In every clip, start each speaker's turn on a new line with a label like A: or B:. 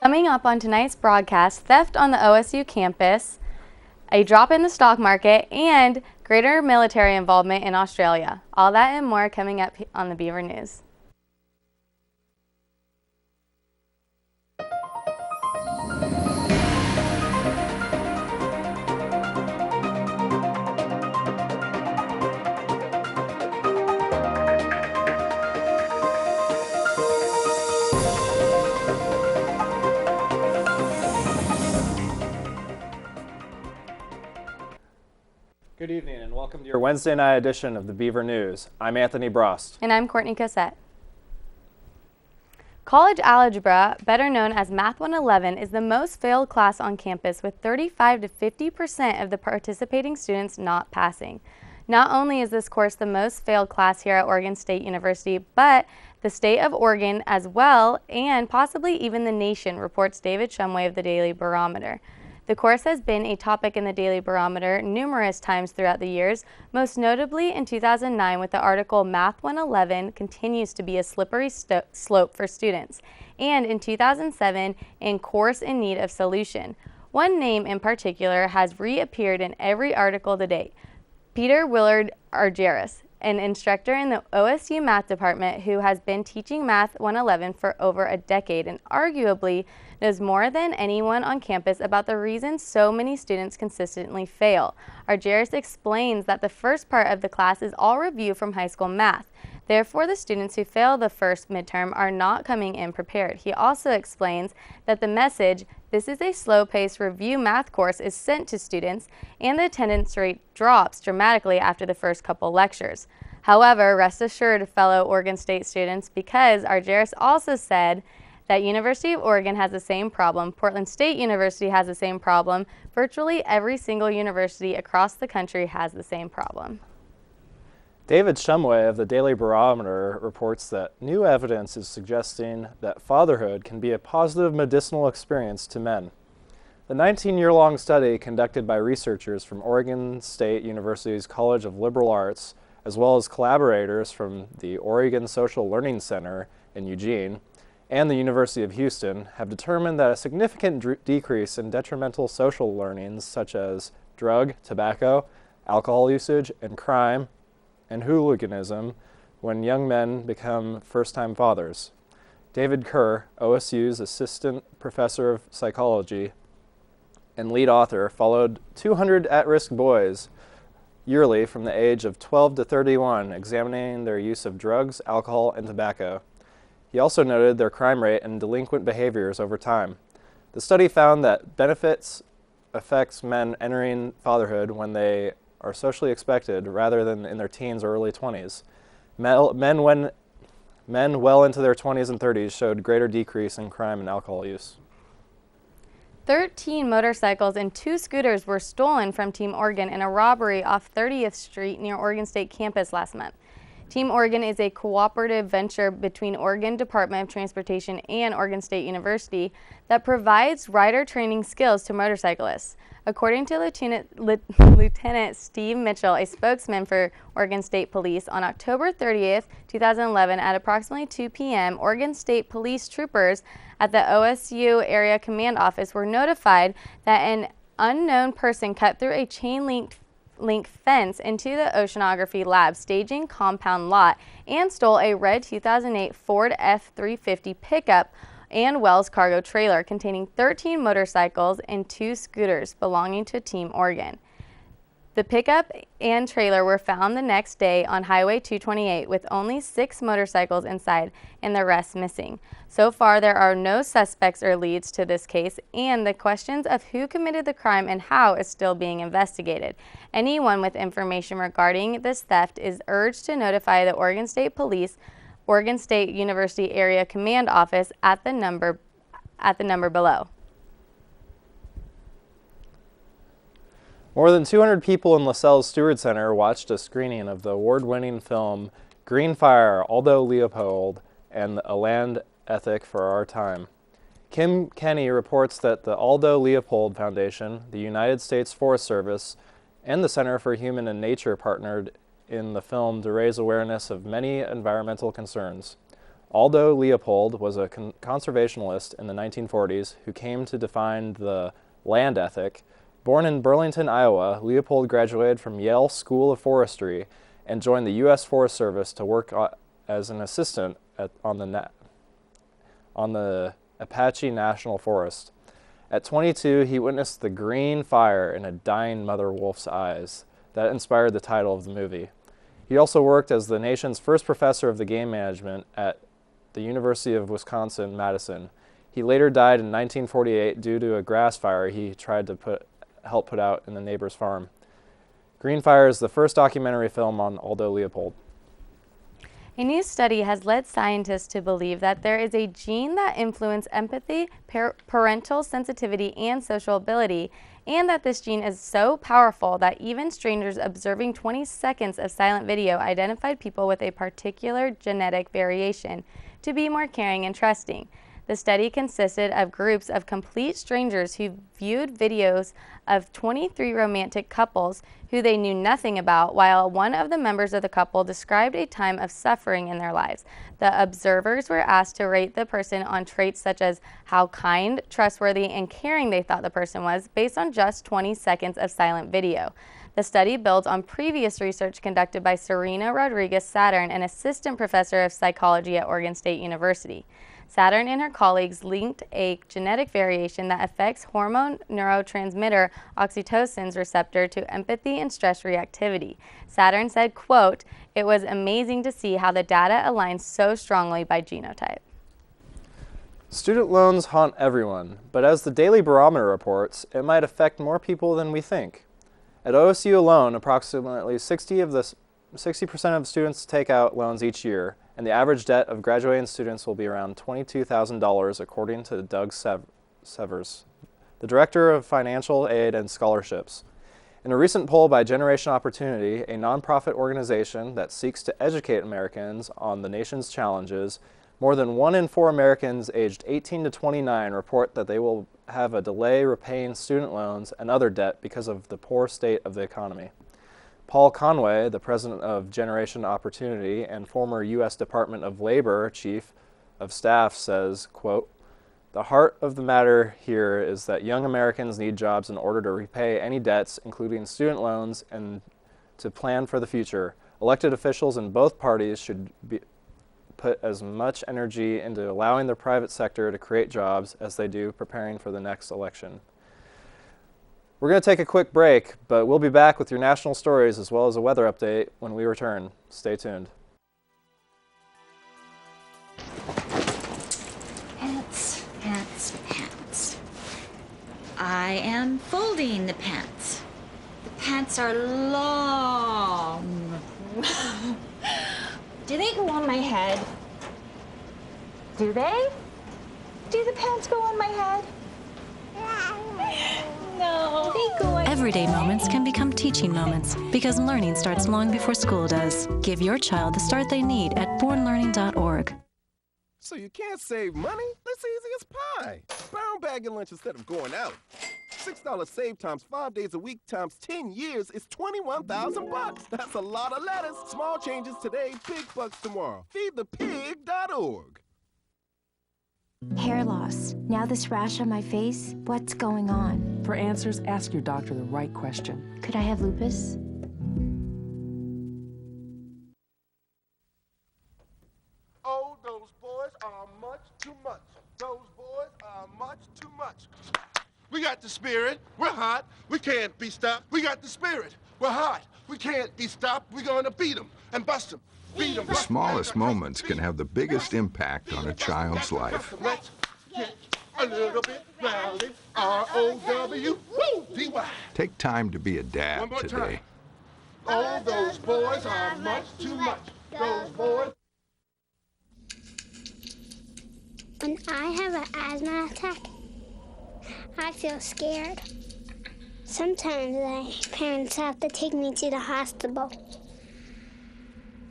A: Coming up on tonight's broadcast, theft on the OSU campus, a drop in the stock market, and greater military involvement in Australia. All that and more coming up on the Beaver News.
B: Good evening and welcome to your Wednesday night edition of the Beaver News. I'm Anthony Brost.
A: And I'm Courtney Cossette. College Algebra, better known as Math 111, is the most failed class on campus, with 35 to 50% of the participating students not passing. Not only is this course the most failed class here at Oregon State University, but the state of Oregon as well, and possibly even the nation, reports David Shumway of the Daily Barometer. The course has been a topic in the Daily Barometer numerous times throughout the years, most notably in 2009 with the article Math 111 continues to be a slippery slope for students, and in 2007 in Course in Need of Solution. One name in particular has reappeared in every article to date: Peter Willard Argyris, an instructor in the OSU Math Department who has been teaching Math 111 for over a decade and arguably knows more than anyone on campus about the reasons so many students consistently fail. Argyris explains that the first part of the class is all review from high school math. Therefore, the students who fail the first midterm are not coming in prepared. He also explains that the message, "This is a slow-paced review math course," is sent to students, and the attendance rate drops dramatically after the first couple lectures. However, rest assured, fellow Oregon State students, because Argyris also said that University of Oregon has the same problem, Portland State University has the same problem, virtually every single university across the country has the same problem.
B: David Shumway of the Daily Barometer reports that new evidence is suggesting that fatherhood can be a positive medicinal experience to men. The 19-year-long study conducted by researchers from Oregon State University's College of Liberal Arts, as well as collaborators from the Oregon Social Learning Center in Eugene and the University of Houston, have determined that a significant decrease in detrimental social learnings such as drug, tobacco, alcohol usage, and crime and hooliganism when young men become first-time fathers. David Kerr, OSU's assistant professor of psychology and lead author, followed 200 at-risk boys yearly from the age of 12 to 31, examining their use of drugs, alcohol, and tobacco. He also noted their crime rate and delinquent behaviors over time. The study found that benefits affects men entering fatherhood when they are socially expected rather than in their teens or early 20s. Men well into their 20s and 30s showed greater decrease in crime and alcohol use.
A: 13 motorcycles and 2 scooters were stolen from Team Oregon in a robbery off 30th Street near Oregon State campus last month. Team Oregon is a cooperative venture between Oregon Department of Transportation and Oregon State University that provides rider training skills to motorcyclists. According to Lieutenant Steve Mitchell, a spokesman for Oregon State Police, on October 30th, 2011, at approximately 2 p.m., Oregon State Police troopers at the OSU Area Command Office were notified that an unknown person cut through a chain-link fence into the oceanography lab staging compound lot and stole a red 2008 Ford F-350 pickup and Wells cargo trailer containing 13 motorcycles and 2 scooters belonging to Team Oregon. The pickup and trailer were found the next day on Highway 228 with only 6 motorcycles inside and the rest missing. So far, there are no suspects or leads to this case, and the questions of who committed the crime and how is still being investigated. Anyone with information regarding this theft is urged to notify the Oregon State Police, Oregon State University Area Command Office at the number below.
B: More than 200 people in LaSalle's Stewart Center watched a screening of the award-winning film Green Fire, Aldo Leopold, and A Land Ethic for Our Time. Kim Kenny reports that the Aldo Leopold Foundation, the United States Forest Service, and the Center for Human and Nature partnered in the film to raise awareness of many environmental concerns. Aldo Leopold was a conservationist in the 1940s who came to define the land ethic. Born in Burlington, Iowa, Leopold graduated from Yale School of Forestry and joined the U.S. Forest Service to work as an assistant on the Apache National Forest. At 22, he witnessed the green fire in a dying mother wolf's eyes. That inspired the title of the movie. He also worked as the nation's first professor of the game management at the University of Wisconsin-Madison. He later died in 1948 due to a grass fire he tried to help put out in the neighbor's farm. Green Fire is the first documentary film on Aldo Leopold.
A: A new study has led scientists to believe that there is a gene that influences empathy, parental sensitivity, and social ability, and that this gene is so powerful that even strangers observing 20 seconds of silent video identified people with a particular genetic variation to be more caring and trusting. The study consisted of groups of complete strangers who viewed videos of 23 romantic couples who they knew nothing about, while one of the members of the couple described a time of suffering in their lives. The observers were asked to rate the person on traits such as how kind, trustworthy, and caring they thought the person was based on just 20 seconds of silent video. The study builds on previous research conducted by Serena Rodriguez-Saturn, an assistant professor of psychology at Oregon State University. Saturn and her colleagues linked a genetic variation that affects hormone neurotransmitter oxytocin's receptor to empathy and stress reactivity. Saturn said, quote, "It was amazing to see how the data aligns so strongly by genotype."
B: Student loans haunt everyone, but as the Daily Barometer reports, it might affect more people than we think. At OSU alone, approximately 60% of students take out loans each year, and the average debt of graduating students will be around $22,000, according to Doug Severs, the Director of Financial Aid and Scholarships. In a recent poll by Generation Opportunity, a nonprofit organization that seeks to educate Americans on the nation's challenges, more than 1 in 4 Americans aged 18 to 29 report that they will have a delay repaying student loans and other debt because of the poor state of the economy. Paul Conway, the president of Generation Opportunity and former U.S. Department of Labor Chief of Staff, says, quote, "The heart of the matter here is that young Americans need jobs in order to repay any debts, including student loans, and to plan for the future. Elected officials in both parties should put as much energy into allowing the private sector to create jobs as they do preparing for the next election." We're going to take a quick break, but we'll be back with your national stories as well as a weather update when we return. Stay tuned.
C: Pants, pants, pants. I am folding the pants. The pants are long. Do they go on my head? Do they? Do the pants go on my head? No. They go on.
D: Everyday moments can become teaching moments because learning starts long before school does. Give your child the start they need at bornlearning.org.
E: So you can't save money? That's easy as pie. Brown bag your lunch instead of going out. $6 save times 5 days a week times 10 years is $21,000. That's a lot of lettuce. Small changes today, big bucks tomorrow. Feedthepig.org.
F: Hair loss. Now this rash on my face, what's going on?
G: For answers, ask your doctor the right question.
F: Could I have lupus?
E: Oh, those boys are much too much. Those boys are much too much. We got the spirit. We're hot. We can't be stopped. We got the spirit. We're hot. We can't be stopped. We're going to beat them and bust them.
H: The smallest moments can have the biggest impact on a child's life.
E: Let's get a little bit rowdy. R-O-W-D-Y.
H: Take time to be a
E: One
H: dad
E: more
H: today.
E: time. Oh, those boys are much too much. Those boys.
I: When I have an asthma attack, I feel scared. Sometimes my parents have to take me to the hospital.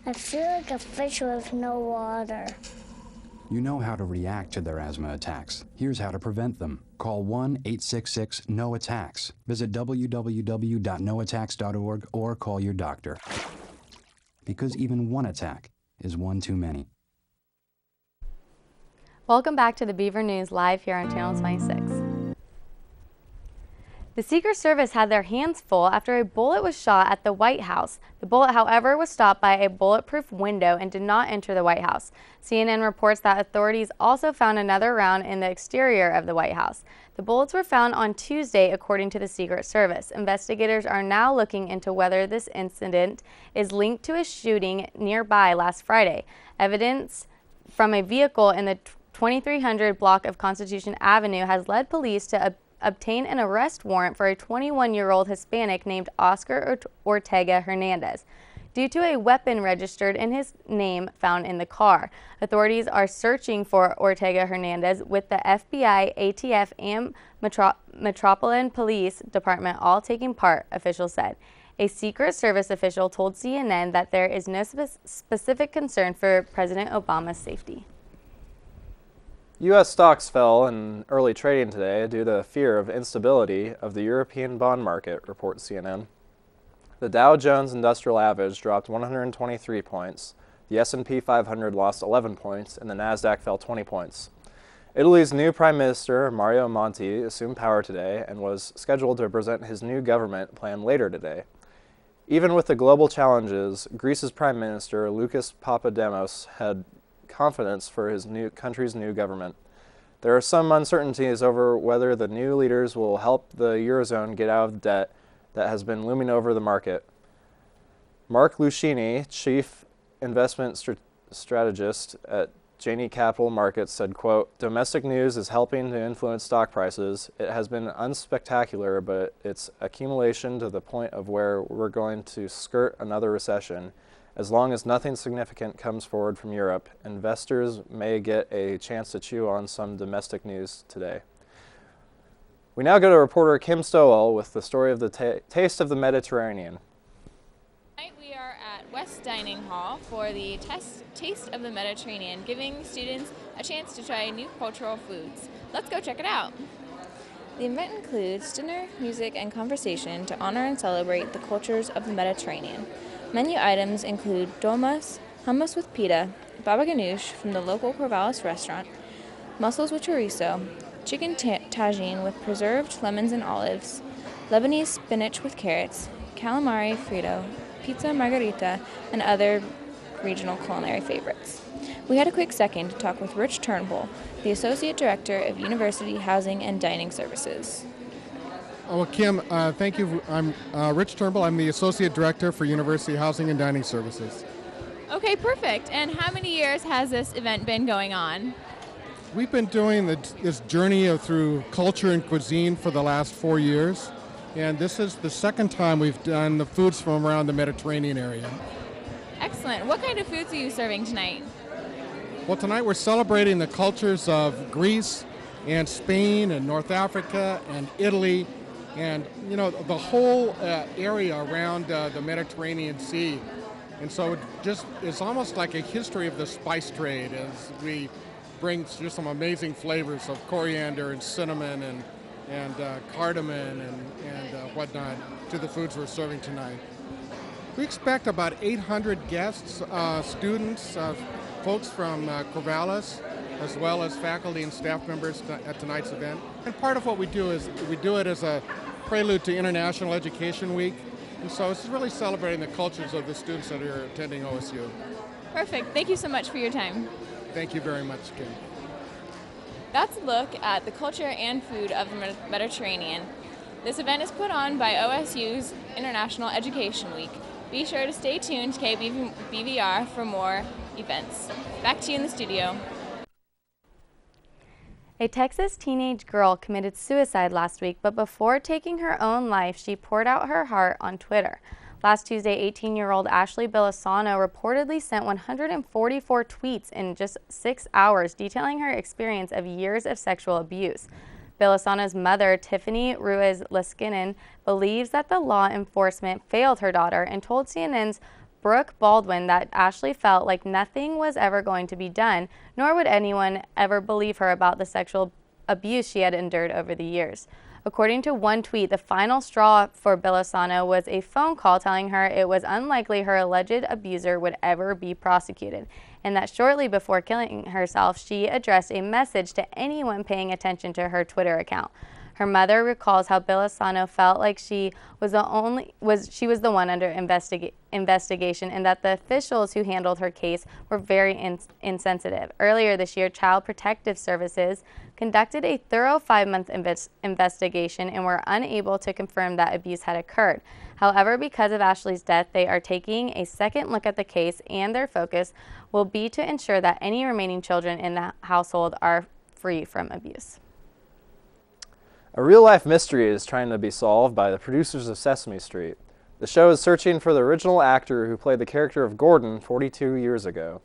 I: I feel like a fish with no water.
J: You know how to react to their asthma attacks. Here's how to prevent them. Call 1-866-NO-ATTACKS. Visit www.noattacks.org or call your doctor. Because even one attack is one too many.
A: Welcome back to the Beaver News live here on Channel 26. The Secret Service had their hands full after a bullet was shot at the White House. The bullet, however, was stopped by a bulletproof window and did not enter the White House. CNN reports that authorities also found another round in the exterior of the White House. The bullets were found on Tuesday, according to the Secret Service. Investigators are now looking into whether this incident is linked to a shooting nearby last Friday. Evidence from a vehicle in the 2300 block of Constitution Avenue has led police to obtain an arrest warrant for a 21-year-old Hispanic named Oscar Ortega Hernandez due to a weapon registered in his name found in the car. Authorities are searching for Ortega Hernandez with the FBI, ATF, and Metropolitan Police Department all taking part, officials said. A Secret Service official told CNN that there is no specific concern for President Obama's safety.
B: U.S. stocks fell in early trading today due to fear of instability of the European bond market, reports CNN. The Dow Jones Industrial Average dropped 123 points, the S&P 500 lost 11 points, and the Nasdaq fell 20 points. Italy's new Prime Minister, Mario Monti, assumed power today and was scheduled to present his new government plan later today. Even with the global challenges, Greece's Prime Minister, Lucas Papademos, had confidence for his country's new government. There are some uncertainties over whether the new leaders will help the Eurozone get out of the debt that has been looming over the market. Mark Lucchini, chief investment strategist at Janney Capital Markets, said, quote, "Domestic news is helping to influence stock prices. It has been unspectacular, but it's accumulation to the point of where we're going to skirt another recession. As long as nothing significant comes forward from Europe, investors may get a chance to chew on some domestic news today." We now go to reporter Kim Stowell with the story of the Taste of the Mediterranean.
K: Tonight we are at West Dining Hall for the Taste of the Mediterranean, giving students a chance to try new cultural foods. Let's go check it out. The event includes dinner, music, and conversation to honor and celebrate the cultures of the Mediterranean. Menu items include dolmas, hummus with pita, baba ganoush from the local Corvallis restaurant, mussels with chorizo, chicken tagine with preserved lemons and olives, Lebanese spinach with carrots, calamari frito, pizza margherita, and other regional culinary favorites. We had a quick second to talk with Rich Turnbull, the Associate Director of University Housing and Dining Services.
L: Well, Kim, thank you. I'm Rich Turnbull. I'm the Associate Director for University Housing and Dining Services.
K: Okay, perfect. And how many years has this event been going on?
L: We've been doing this journey through culture and cuisine for the last 4 years, and this is the second time we've done the foods from around the Mediterranean area.
K: Excellent. What kind of foods are you serving tonight?
L: Well, tonight we're celebrating the cultures of Greece and Spain and North Africa and Italy, and the whole area around the Mediterranean Sea. And so it's almost like a history of the spice trade as we bring just some amazing flavors of coriander and cinnamon and cardamom and whatnot to the foods we're serving tonight. We expect about 800 guests, students, folks from Corvallis, as well as faculty and staff members at tonight's event. And part of what we do is we do it as a prelude to International Education Week. And so it's really celebrating the cultures of the students that are attending OSU.
K: Perfect. Thank you so much for your time.
L: Thank you very much, Kim.
K: That's a look at the culture and food of the Mediterranean. This event is put on by OSU's International Education Week. Be sure to stay tuned to KBVR for more events. Back to you in the studio.
A: A Texas teenage girl committed suicide last week, but before taking her own life, she poured out her heart on Twitter. Last Tuesday, 18-year-old Ashley Belisano reportedly sent 144 tweets in just 6 hours detailing her experience of years of sexual abuse. Belisano's mother, Tiffany Ruiz-Leskinen, believes that the law enforcement failed her daughter and told CNN's Brooke Baldwin that Ashley felt like nothing was ever going to be done, nor would anyone ever believe her about the sexual abuse she had endured over the years. According to one tweet, the final straw for Belisano was a phone call telling her it was unlikely her alleged abuser would ever be prosecuted, and that shortly before killing herself, she addressed a message to anyone paying attention to her Twitter account. Her mother recalls how Belisano felt like she was the one under investigation, and that the officials who handled her case were very insensitive. Earlier this year, Child Protective Services conducted a thorough 5-month investigation and were unable to confirm that abuse had occurred. However, because of Ashley's death, they are taking a second look at the case, and their focus will be to ensure that any remaining children in the household are free from abuse.
B: A real-life mystery is trying to be solved by the producers of Sesame Street. The show is searching for the original actor who played the character of Gordon 42 years ago.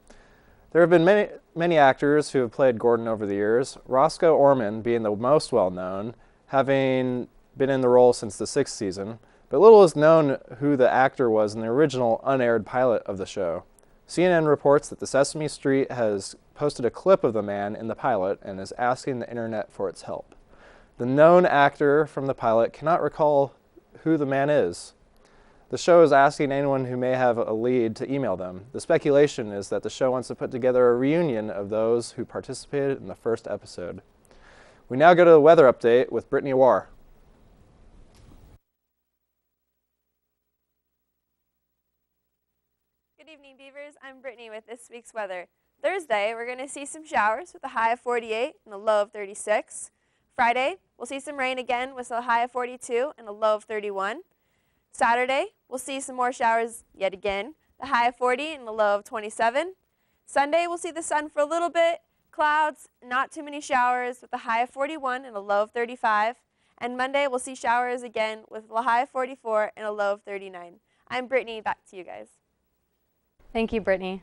B: There have been many actors who have played Gordon over the years, Roscoe Orman being the most well-known, having been in the role since the 6th season, but little is known who the actor was in the original unaired pilot of the show. CNN reports that the Sesame Street has posted a clip of the man in the pilot and is asking the internet for its help. The known actor from the pilot cannot recall who the man is. The show is asking anyone who may have a lead to email them. The speculation is that the show wants to put together a reunion of those who participated in the first episode. We now go to the weather update with Brittany Warr.
M: Good evening, Beavers. I'm Brittany with this week's weather. Thursday, we're going to see some showers with a high of 48 and a low of 36. Friday, we'll see some rain again with a high of 42 and a low of 31. Saturday, we'll see some more showers yet again, the high of 40 and a low of 27. Sunday, we'll see the sun for a little bit, clouds, not too many showers with a high of 41 and a low of 35. And Monday, we'll see showers again with a high of 44 and a low of 39. I'm Brittany, back to you guys.
A: Thank you, Brittany.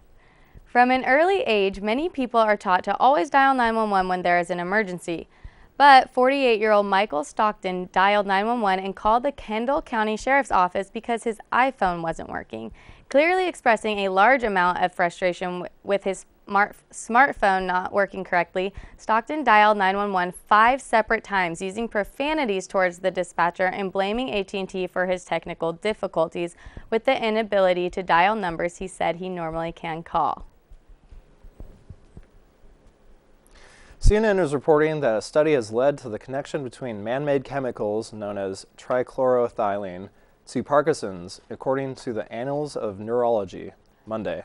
A: From an early age, many people are taught to always dial 911 when there is an emergency. But 48-year-old Michael Stockton dialed 911 and called the Kendall County Sheriff's Office because his iPhone wasn't working, clearly expressing a large amount of frustration with his smartphone not working correctly. Stockton dialed 911 5 separate times, using profanities towards the dispatcher and blaming AT&T for his technical difficulties with the inability to dial numbers he said he normally can call.
B: CNN is reporting that a study has led to the connection between man-made chemicals known as trichloroethylene to Parkinson's, according to the Annals of Neurology, Monday.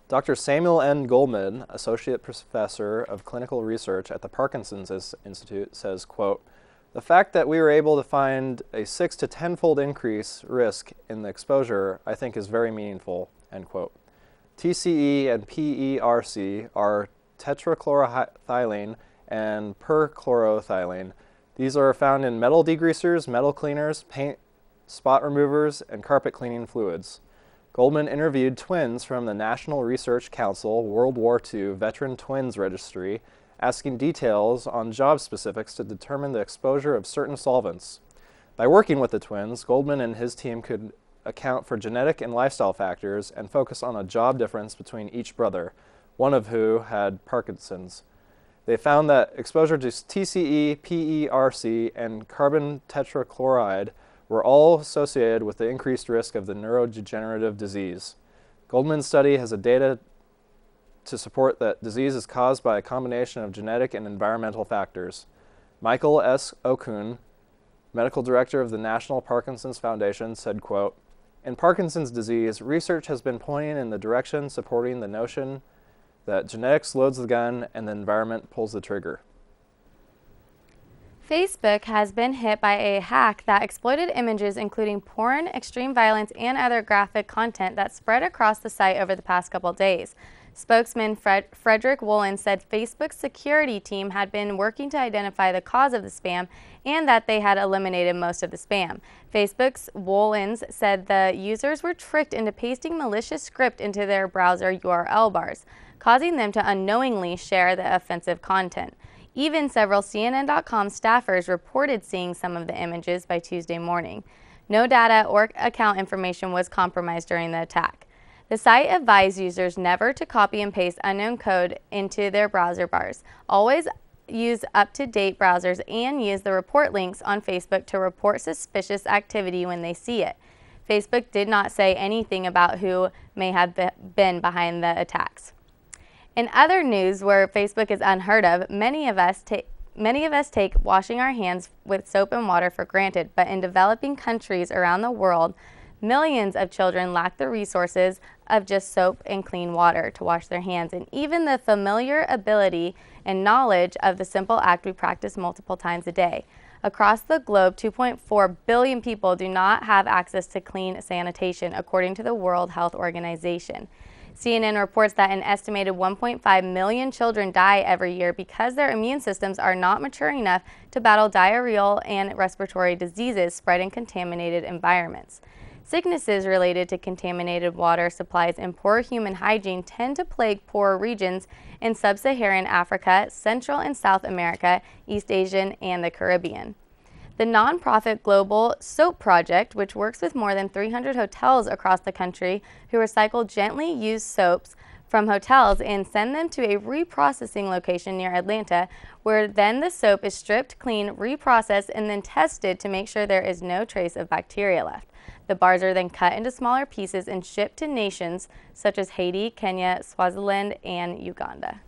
B: Dr. Samuel N. Goldman, Associate Professor of Clinical Research at the Parkinsons Institute, says, quote, "The fact that we were able to find a 6 to 10-fold increase risk in the exposure, I think, is very meaningful," end quote. TCE and PERC are tetrachloroethylene and perchloroethylene. These are found in metal degreasers, metal cleaners, paint spot removers, and carpet cleaning fluids. Goldman interviewed twins from the National Research Council World War II Veteran Twins Registry, asking details on job specifics to determine the exposure of certain solvents. By working with the twins, Goldman and his team could account for genetic and lifestyle factors and focus on a job difference between each brother, one of who had Parkinson's. They found that exposure to TCE, PERC, and carbon tetrachloride were all associated with the increased risk of the neurodegenerative disease. Goldman's study has data to support that disease is caused by a combination of genetic and environmental factors. Michael S. Okun, medical director of the National Parkinson's Foundation, said, quote, "In Parkinson's disease, research has been pointing in the direction supporting the notion that genetics loads the gun and the environment pulls the trigger."
A: Facebook has been hit by a hack that exploited images including porn, extreme violence, and other graphic content that spread across the site over the past couple days. Spokesman Frederick Wolin said Facebook's security team had been working to identify the cause of the spam and that they had eliminated most of the spam. Facebook's Wolins said the users were tricked into pasting malicious script into their browser URL bars, causing them to unknowingly share the offensive content. Even several CNN.com staffers reported seeing some of the images by Tuesday morning. No data or account information was compromised during the attack. The site advised users never to copy and paste unknown code into their browser bars. Always use up-to-date browsers and use the report links on Facebook to report suspicious activity when they see it. Facebook did not say anything about who may have been behind the attacks. In other news where Facebook is unheard of, many of us take washing our hands with soap and water for granted, but in developing countries around the world, millions of children lack the resources of just soap and clean water to wash their hands, and even the familiar ability and knowledge of the simple act we practice multiple times a day. Across the globe, 2.4 billion people do not have access to clean sanitation, according to the World Health Organization. CNN reports that an estimated 1.5 million children die every year because their immune systems are not mature enough to battle diarrheal and respiratory diseases spread in contaminated environments. Sicknesses related to contaminated water supplies and poor human hygiene tend to plague poorer regions in sub-Saharan Africa, Central and South America, East Asian, and the Caribbean. The nonprofit Global Soap Project, which works with more than 300 hotels across the country who recycle gently used soaps from hotels and send them to a reprocessing location near Atlanta, where then the soap is stripped clean, reprocessed, and then tested to make sure there is no trace of bacteria left. The bars are then cut into smaller pieces and shipped to nations such as Haiti, Kenya, Swaziland, and Uganda.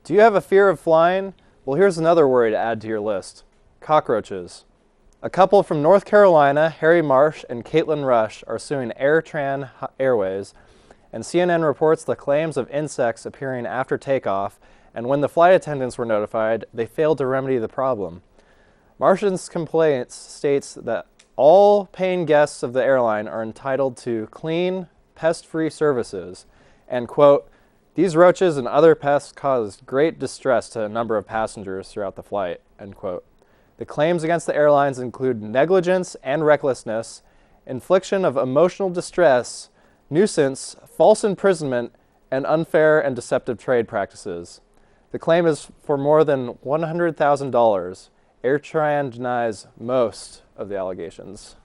B: Do you have a fear of flying? Well, here's another worry to add to your list. Cockroaches. A couple from North Carolina, Harry Marsh and Caitlin Rush, are suing AirTran Airways, and CNN reports the claims of insects appearing after takeoff, and when the flight attendants were notified, they failed to remedy the problem. Marsh's complaint states that all paying guests of the airline are entitled to clean, pest-free services, and, quote, "These roaches and other pests caused great distress to a number of passengers throughout the flight," end quote. The claims against the airlines include negligence and recklessness, infliction of emotional distress, nuisance, false imprisonment, and unfair and deceptive trade practices. The claim is for more than $100,000. AirTran denies most of the allegations.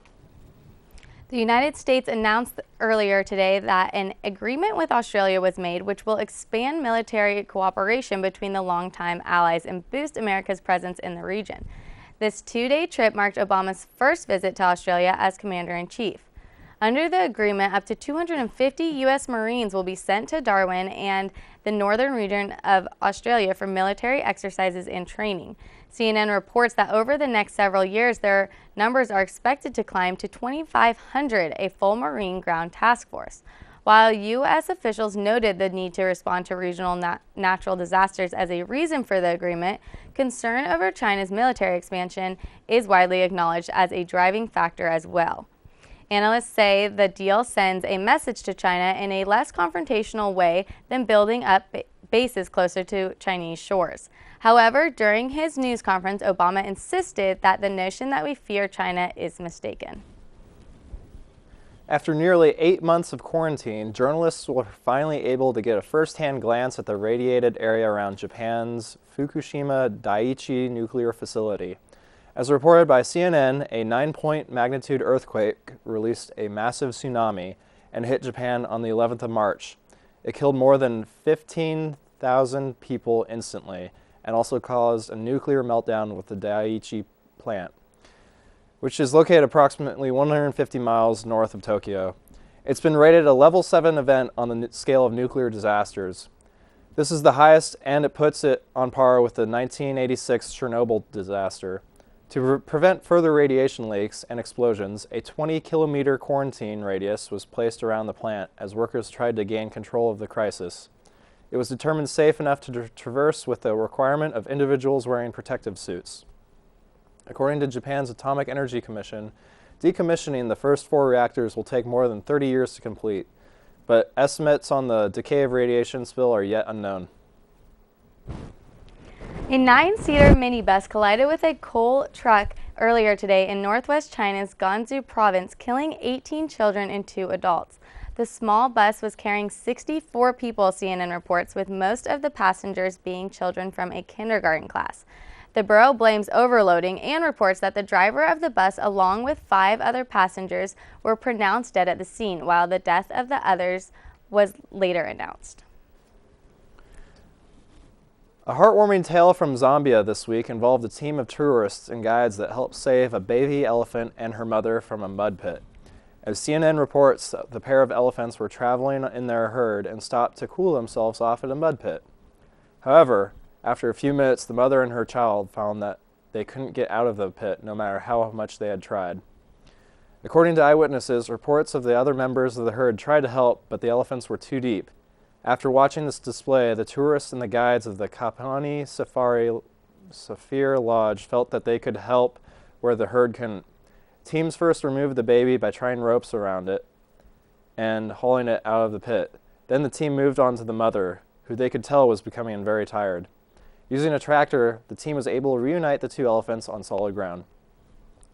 A: The United States announced earlier today that an agreement with Australia was made which will expand military cooperation between the longtime allies and boost America's presence in the region. This two-day trip marked Obama's first visit to Australia as Commander-in-Chief. Under the agreement, up to 250 U.S. Marines will be sent to Darwin and the northern region of Australia for military exercises and training. CNN reports that over the next several years, their numbers are expected to climb to 2,500, a full Marine ground task force. While U.S. officials noted the need to respond to regional natural disasters as a reason for the agreement, concern over China's military expansion is widely acknowledged as a driving factor as well. Analysts say the deal sends a message to China in a less confrontational way than building up bases closer to Chinese shores. However, during his news conference, Obama insisted that the notion that we fear China is mistaken.
B: After nearly 8 months of quarantine, journalists were finally able to get a first-hand glance at the radiated area around Japan's Fukushima Daiichi nuclear facility. As reported by CNN, a 9-point magnitude earthquake released a massive tsunami and hit Japan on the 11th of March. It killed more than 15,000 people instantly and also caused a nuclear meltdown with the Daiichi plant, which is located approximately 150 miles north of Tokyo. It's been rated a level 7 event on the scale of nuclear disasters. This is the highest, and it puts it on par with the 1986 Chernobyl disaster. To prevent further radiation leaks and explosions, a 20-kilometer quarantine radius was placed around the plant as workers tried to gain control of the crisis. It was determined safe enough to traverse with the requirement of individuals wearing protective suits. According to Japan's Atomic Energy Commission, decommissioning the first 4 reactors will take more than 30 years to complete, but estimates on the decay of radiation spill are yet unknown.
A: A 9-seater minibus collided with a coal truck earlier today in northwest China's Gansu province, killing 18 children and 2 adults. The small bus was carrying 64 people, CNN reports, with most of the passengers being children from a kindergarten class. The borough blames overloading and reports that the driver of the bus, along with 5 other passengers, were pronounced dead at the scene, while the death of the others was later announced.
B: A heartwarming tale from Zambia this week involved a team of tourists and guides that helped save a baby elephant and her mother from a mud pit. As CNN reports, the pair of elephants were traveling in their herd and stopped to cool themselves off at a mud pit. However, after a few minutes, the mother and her child found that they couldn't get out of the pit no matter how much they had tried. According to eyewitnesses, reports of the other members of the herd tried to help, but the elephants were too deep. After watching this display, the tourists and the guides of the Kapani Safir Lodge felt that they could help where the herd couldn't. Teams first removed the baby by tying ropes around it and hauling it out of the pit. Then the team moved on to the mother, who they could tell was becoming very tired. Using a tractor, the team was able to reunite the two elephants on solid ground.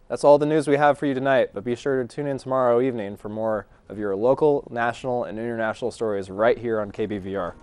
B: That's all the news we have for you tonight, but be sure to tune in tomorrow evening for more of your local, national, and international stories right here on KBVR.